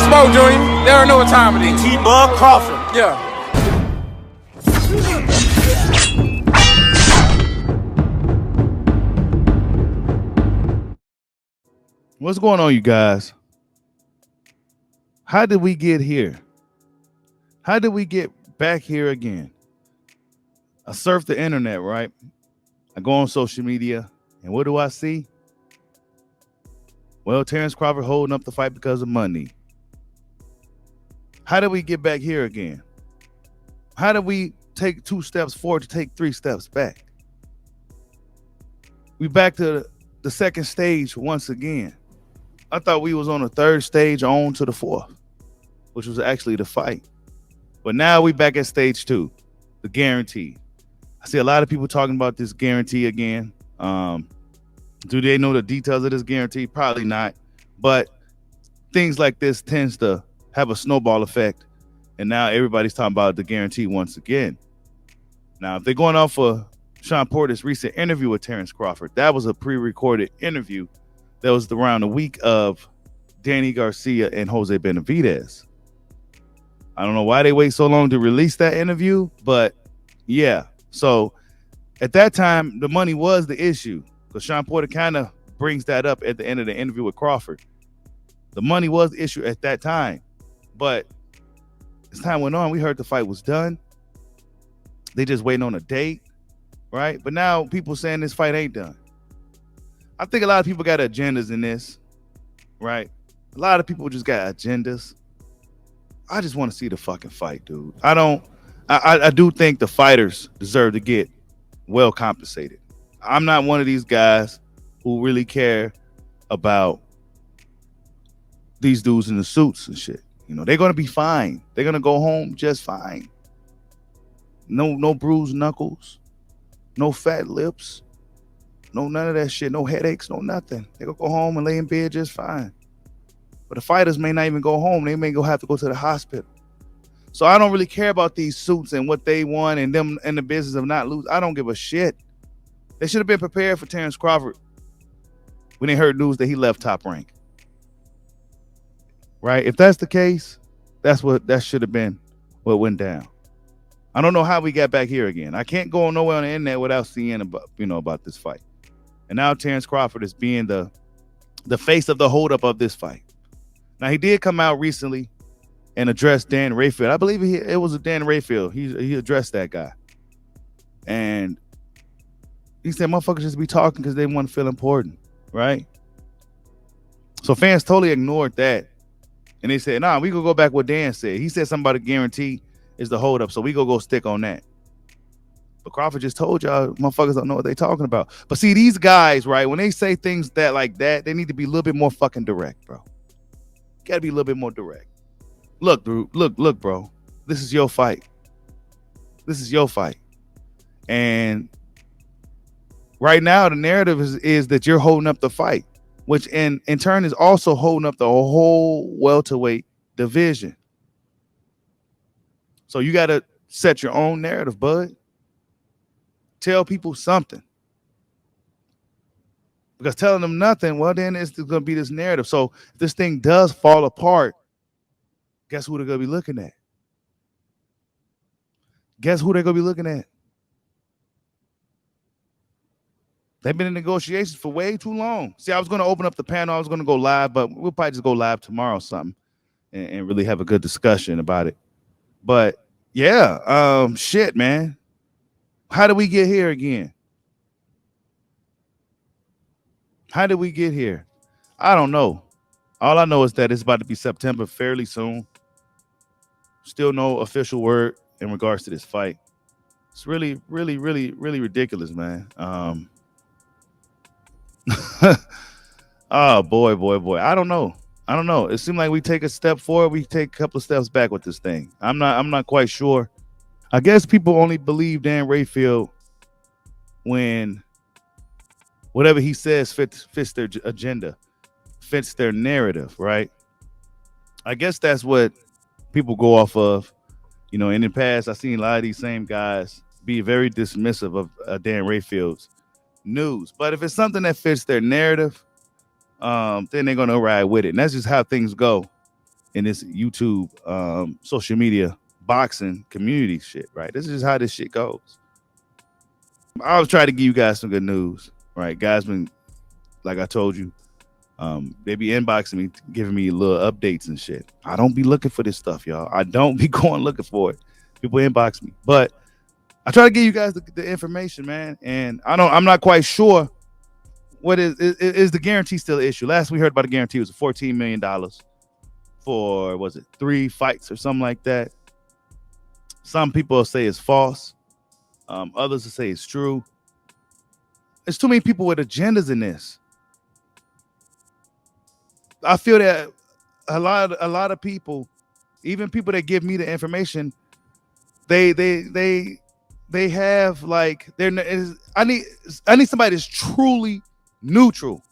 Smoke, Junior. They don't know what time it is. T-Bug Crawford. Yeah. What's going on, you guys? How did we get here? How did we get back here again? I surf the internet, right? I go on social media, and what do I see? Well, Terence Crawford holding up the fight because of money. How did we get back here again? How did we take 2 steps forward to take 3 steps back? We back to the second stage once again. I thought we was on the 3rd stage on to the 4th, which was actually the fight. But now we back at stage 2, the guarantee. I see a lot of people talking about this guarantee again. Do they know the details of this guarantee? Probably not. But things like this tends to have a snowball effect. And now everybody's talking about the guarantee once again. Now, if they're going off of Shawn Porter's recent interview with Terence Crawford, that was a pre-recorded interview that was around the week of Danny Garcia and Jose Benavidez. I don't know why they wait so long to release that interview, but yeah. So at that time, the money was the issue, because Shawn Porter kind of brings that up at the end of the interview with Crawford. The money was the issue at that time, but as time went on, we heard the fight was done. They just waiting on a date, right? But now people saying this fight ain't done. I think a lot of people got agendas in this, right? A lot of people just got agendas. I just want to see the fucking fight, dude. I do think the fighters deserve to get well compensated. I'm not one of these guys who really care about these dudes in the suits and shit. You know, they're going to be fine. They're going to go home just fine. No bruised knuckles, no fat lips. No, none of that shit. No headaches, no nothing. They gonna go home and lay in bed just fine. But the fighters may not even go home. They may have to go to the hospital. So I don't really care about these suits and what they want and them in the business of not losing. I don't give a shit. They should have been prepared for Terence Crawford when they heard news that he left Top Rank. Right? If that's the case, that should have been what went down. I don't know how we got back here again. I can't go nowhere on the internet without seeing about this fight. And now Terence Crawford is being the face of the holdup of this fight. Now, he did come out recently and address Dan Rayfield. I believe it was a Dan Rayfield. He addressed that guy. And he said, motherfuckers just be talking because they want to feel important, right? So fans totally ignored that. And they said, nah, we gonna go back what Dan said. He said something about a guarantee is the holdup, so we go stick on that. But Crawford just told y'all motherfuckers don't know what they talking about. But see, these guys, right, when they say things that like that, they need to be a little bit more fucking direct, bro. Gotta be a little bit more direct. Look, dude, look, bro. This is your fight. This is your fight. And right now, the narrative is that you're holding up the fight, which in turn is also holding up the whole welterweight division. So you got to set your own narrative, bud. Tell people something. Because telling them nothing, well, then it's going to be this narrative. So if this thing does fall apart, guess who they're going to be looking at? Guess who they're going to be looking at? They've been in negotiations for way too long. See, I was going to open up the panel. I was going to go live, but we'll probably just go live tomorrow or something and really have a good discussion about it. But yeah, shit, man. How did we get here again? How did we get here? I don't know. All I know is that it's about to be September fairly soon. Still no official word in regards to this fight. It's really, really, really, really ridiculous, man. Oh, boy. I don't know. It seemed like we take a step forward, we take a couple of steps back with this thing. I'm not quite sure. I guess people only believe Dan Rayfield when whatever he says fits their agenda, fits their narrative, right? I guess that's what people go off of. You know, in the past, I've seen a lot of these same guys be very dismissive of Dan Rayfield's news. But if it's something that fits their narrative, then they're going to ride with it. And that's just how things go in this YouTube, social media boxing community shit, right? This is how this shit goes. I was trying to give you guys some good news, right? Guys been, like I told you, they be inboxing me, giving me little updates and shit. I don't be looking for this stuff, y'all. I don't be going looking for it. People inbox me, but I try to give you guys the information, man. And I'm not quite sure what is the guarantee still an issue. Last we heard about the guarantee was $14 million for, was it 3 fights or something like that. Some people say it's false. Others will say it's true. There's too many people with agendas in this. I feel that a lot of people, even people that give me the information, they have like I need somebody that's truly neutral.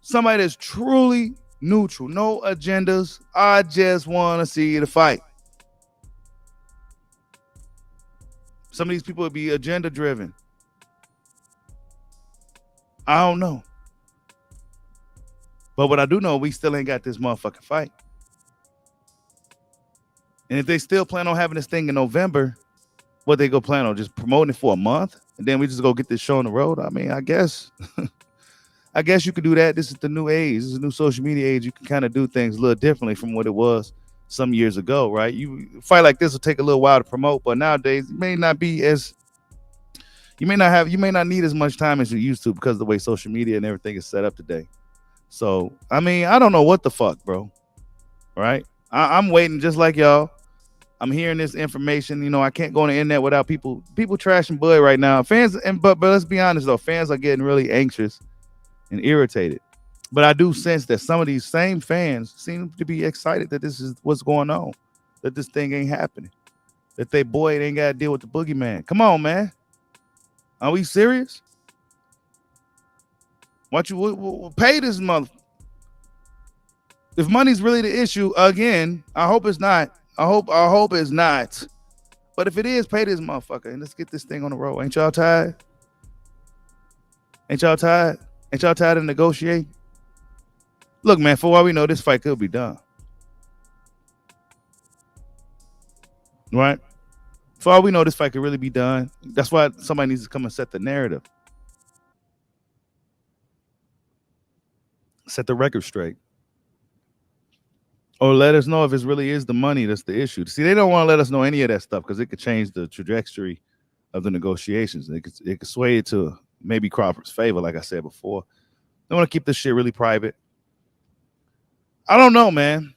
Somebody that's truly neutral, no agendas. I just want to see the fight. Some of these people would be agenda driven. I don't know. But what I do know, we still ain't got this motherfucking fight. And if they still plan on having this thing in November, what they go plan on? Just promoting it for a month? And then we just go get this show on the road? I mean, I guess you could do that. This is the new age. This is a new social media age. You can kind of do things a little differently from what it was some years ago, right? You fight like this will take a little while to promote, but nowadays it may not be as, you may not need as much time as you used to because of the way social media and everything is set up today. So, I mean, I don't know what the fuck, bro. Right? I'm waiting just like y'all. I'm hearing this information. You know, I can't go on the internet without people trashing Bud right now. Fans, but let's be honest though, fans are getting really anxious and irritated. But I do sense that some of these same fans seem to be excited that this is what's going on, that this thing ain't happening, that they boy ain't got to deal with the boogeyman. Come on, man. Are we serious? Why you pay this mother? If money's really the issue, again, I hope it's not. I hope it's not. But if it is, pay this motherfucker and let's get this thing on the road. Ain't y'all tired? Ain't y'all tired? Ain't y'all tired of negotiating? Look, man, for all we know, this fight could be done. Right? For all we know, this fight could really be done. That's why somebody needs to come and set the narrative. Set the record straight. Or let us know if it really is the money that's the issue. See, they don't want to let us know any of that stuff because it could change the trajectory of the negotiations. It could sway it to maybe Crawford's favor, like I said before. They want to keep this shit really private. I don't know, man.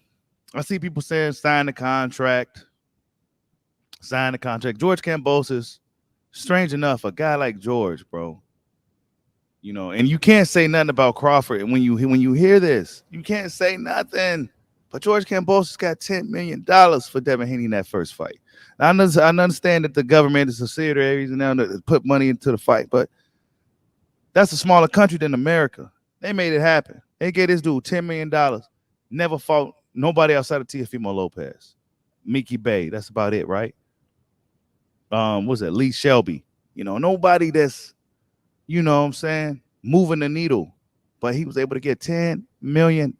I see people saying sign the contract. Sign the contract. George Kambosos, strange enough, a guy like George, bro. You know, and you can't say nothing about Crawford. And when you hear this, you can't say nothing. But George Kambosos got $10 million for Devin Haney in that first fight. Now, I understand that the government is subsidiaries and now to put money into the fight, but that's a smaller country than America. They made it happen. They gave this dude $10 million. Never fought nobody outside of Teofimo Lopez. Mickey Bay. That's about it, right? What's that? Lee Shelby. You know, nobody that's, you know what I'm saying, moving the needle. But he was able to get $10 million.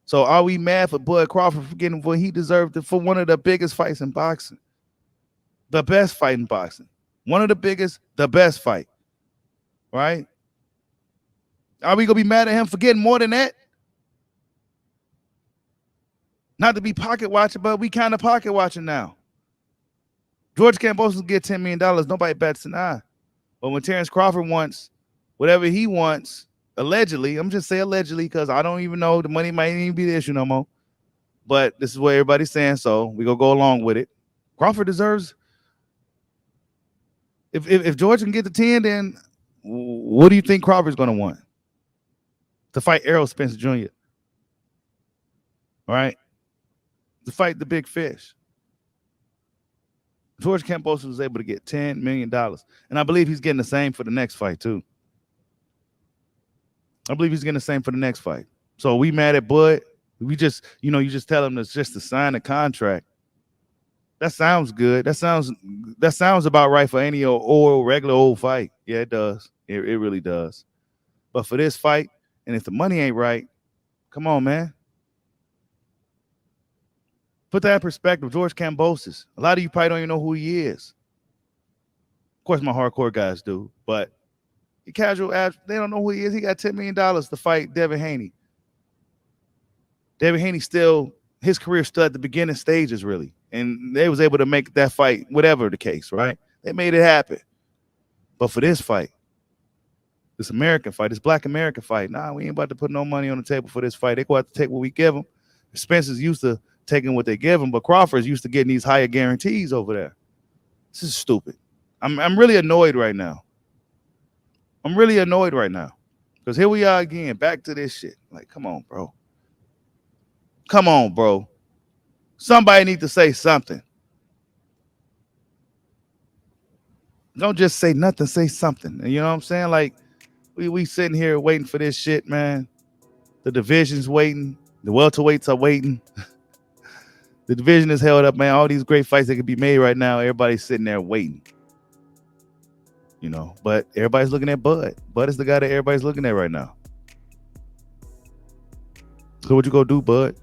So are we mad for Bud Crawford for getting what he deserved for one of the biggest fights in boxing? The best fight in boxing. One of the biggest, the best fight. Right? Are we going to be mad at him for getting more than that? Not to be pocket watching, but we kind of pocket watching now. George Kambosos get $10 million. Nobody bats an eye. But when Terence Crawford wants whatever he wants, allegedly, I'm just saying allegedly because I don't even know. The money might even be the issue no more. But this is what everybody's saying, so we're going to go along with it. Crawford deserves, if George can get the 10, then what do you think Crawford's going to want? To fight Errol Spence Jr. All right? To fight the big fish. George Kambosos was able to get $10 million. And I believe he's getting the same for the next fight, too. I believe he's getting the same for the next fight. So we mad at Bud. We just, you know, you just tell him that's just to sign a contract. That sounds good. That sounds about right for any old regular old fight. Yeah, it does. It really does. But for this fight, and if the money ain't right, Come on, man. Put that in perspective. George Kambosos. A lot of you probably don't even know who he is. Of course, my hardcore guys do, but the casual ads, they don't know who he is. He got $10 million to fight Devin Haney. Devin Haney still, his career still at the beginning stages, really. And they was able to make that fight, whatever the case, right? They made it happen. But for this fight, this American fight, this Black American fight, nah, we ain't about to put no money on the table for this fight. They go out to take what we give them. Spence is used to taking what they give him, but Crawford's used to getting these higher guarantees over there. This is stupid. I'm really annoyed right now. I'm really annoyed right now. Because here we are again, back to this shit. Like, come on, bro. Come on, bro. Somebody need to say something. Don't just say nothing, say something. You know what I'm saying? Like, we sitting here waiting for this shit, man. The division's waiting. The welterweights are waiting. The division is held up, man. All these great fights that could be made right now, everybody's sitting there waiting. You know, but everybody's looking at Bud. Bud is the guy that everybody's looking at right now. So what you gonna do, Bud?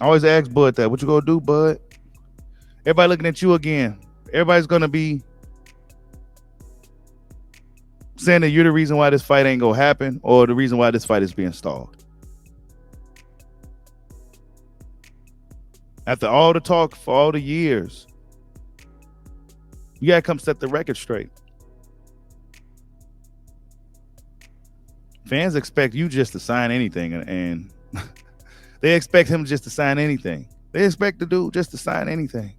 I always ask Bud that. What you gonna do, Bud? Everybody looking at you again. Everybody's gonna be saying that you're the reason why this fight ain't gonna happen, or the reason why this fight is being stalled. After all the talk for all the years, you gotta come set the record straight. Fans expect you just to sign anything, and they expect him just to sign anything. They expect the dude just to sign anything.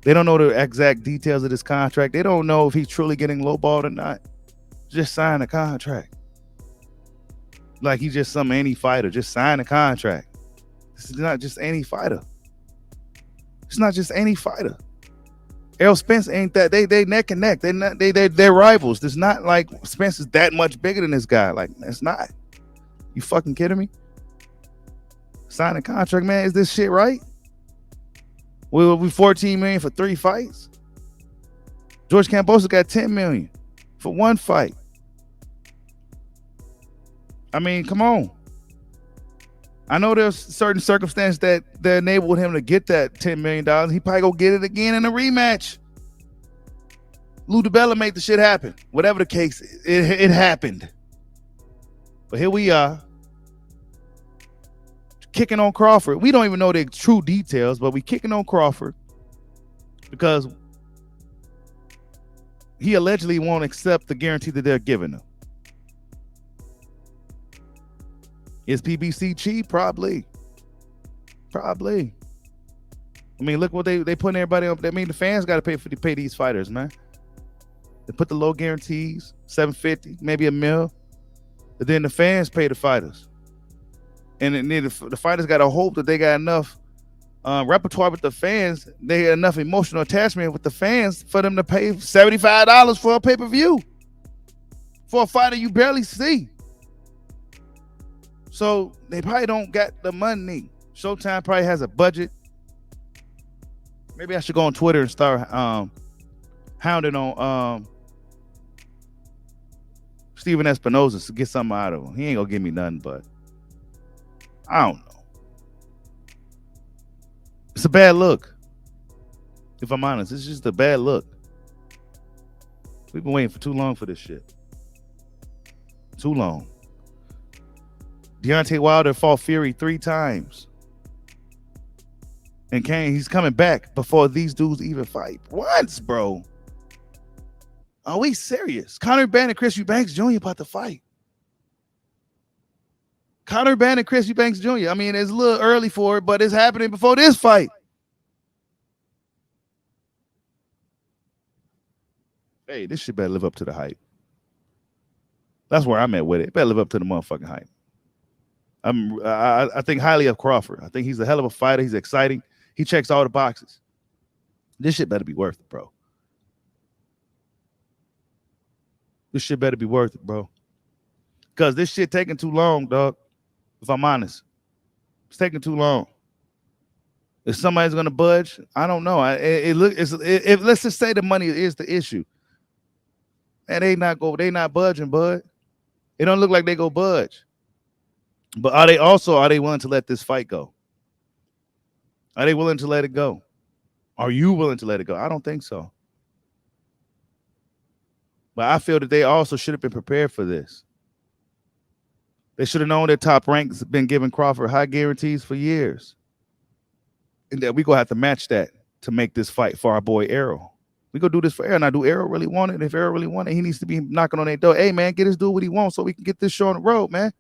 They don't know the exact details of this contract. They don't know if he's truly getting lowballed or not. Just sign a contract. Like he's just some any fighter. Just sign a contract. This is not just any fighter. It's not just any fighter. Errol Spence ain't that. They neck and neck. They're rivals. It's not like Spence is that much bigger than this guy. Like, it's not. You fucking kidding me? Sign a contract, man. Is this shit right? Will we $14 million for 3 fights? George Kambosos got $10 million for 1 fight. I mean, come on. I know there's certain circumstances that enabled him to get that $10 million. He probably go get it again in a rematch. Lou DiBella made the shit happen. Whatever the case, it happened. But here we are, kicking on Crawford. We don't even know the true details, but we kicking on Crawford because he allegedly won't accept the guarantee that they're giving him. Is PBC cheap? Probably. I mean, look what they putting everybody up. I mean, the fans got to pay these fighters, man. They put the low guarantees, $750, maybe $1 million. But then the fans pay the fighters. And then the fighters got to hope that they got enough repertoire with the fans. They got enough emotional attachment with the fans for them to pay $75 for a pay-per-view for a fighter you barely see. So they probably don't got the money. Showtime probably has a budget. Maybe I should go on Twitter and start hounding on Steven Espinosa to get something out of him. He ain't gonna give me nothing, but I don't know. It's a bad look. If I'm honest, it's just a bad look. We've been waiting for too long for this shit. Too long. Deontay Wilder fought Fury 3 times. And he's coming back before these dudes even fight once, bro. Are we serious? Conor Benn and Chris Eubanks Jr. about to fight. Conor Benn and Chris Eubanks Jr. I mean, it's a little early for it, but it's happening before this fight. Hey, this shit better live up to the hype. That's where I'm at with it. It better live up to the motherfucking hype. I think highly of Crawford. I think he's a hell of a fighter. He's exciting. He checks all the boxes. This shit better be worth it, bro. This shit better be worth it, bro. Because this shit taking too long, dog. If I'm honest. It's taking too long. If somebody's gonna budge, I don't know. Let's just say the money is the issue. And they not budging, bud. It don't look like they go budge. But are they willing to let this fight go? Are they willing to let it go? Are you willing to let it go? I don't think so. But I feel that they also should have been prepared for this. They should have known that Top Rank's been giving Crawford high guarantees for years. And that we gonna have to match that to make this fight for our boy Errol. We gonna do this for Errol. Now, do Errol really want it? If Errol really want it, he needs to be knocking on their door. Hey man, get this dude what he wants so we can get this show on the road, man.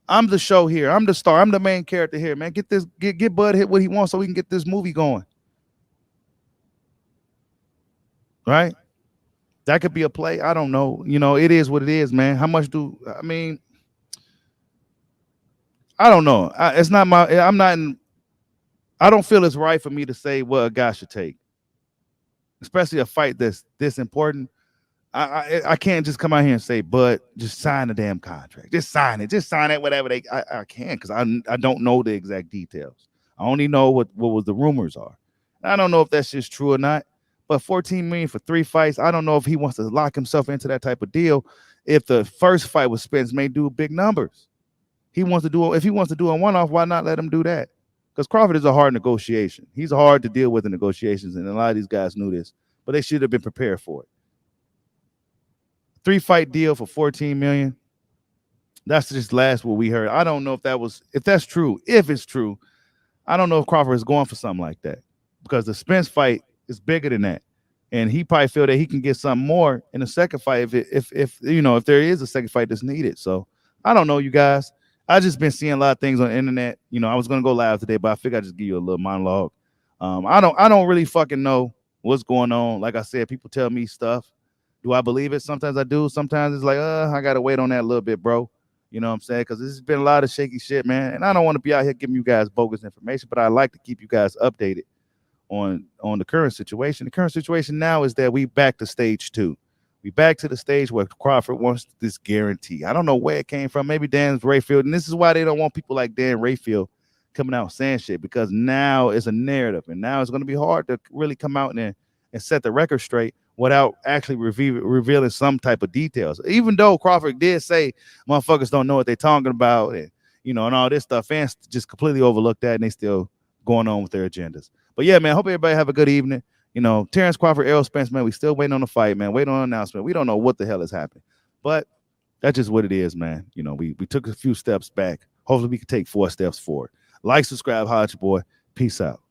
I'm the show here. I'm the star. I'm the main character here, man. Get Bud hit what he wants so we can get this movie going. Right? That could be a play. I don't know. It is what it is, man. How much I mean? I don't know. It's not my. I'm not in. I don't feel it's right for me to say what a guy should take, especially a fight that's this important. I can't just come out here and say, "But just sign the damn contract. Just sign it. Just sign it. Whatever they." I can't because I don't know the exact details. I only know what was the rumors are. I don't know if that's just true or not. But 14 million for 3 fights. I don't know if he wants to lock himself into that type of deal. If the first fight with Spence may do big numbers, if he wants to do a one-off, why not let him do that? Because Crawford is a hard negotiation. He's hard to deal with in negotiations, and a lot of these guys knew this, but they should have been prepared for it. 3-fight deal for 14 million. That's just last what we heard. I don't know if that's true. If it's true, I don't know if Crawford is going for something like that because the Spence fight is bigger than that, and he probably feel that he can get something more in the second fight if there is a second fight that's needed. So I don't know, you guys. I just been seeing a lot of things on the internet. I was gonna go live today, but I figured I'd just give you a little monologue. I don't really fucking know what's going on. Like I said, people tell me stuff. Do I believe it? Sometimes I do. Sometimes it's like, I gotta wait on that a little bit, bro. You know what I'm saying? Because this has been a lot of shaky shit, man. And I don't want to be out here giving you guys bogus information, but I like to keep you guys updated on the current situation. The current situation now is that we back to stage 2. We back to the stage where Crawford wants this guarantee. I don't know where it came from. Maybe Dan Rayfield. And this is why they don't want people like Dan Rayfield coming out saying shit, because now it's a narrative. And now it's going to be hard to really come out and set the record straight without actually revealing some type of details. Even though Crawford did say motherfuckers don't know what they're talking about and all this stuff, fans just completely overlooked that and they still going on with their agendas. But yeah, man, hope everybody have a good evening. Terence Crawford, Errol Spence, man, we still waiting on the fight, man. Waiting on an announcement. We don't know what the hell is happening. But that's just what it is, man. We took a few steps back. Hopefully we can take 4 steps forward. Like, subscribe, holla at your boy. Peace out.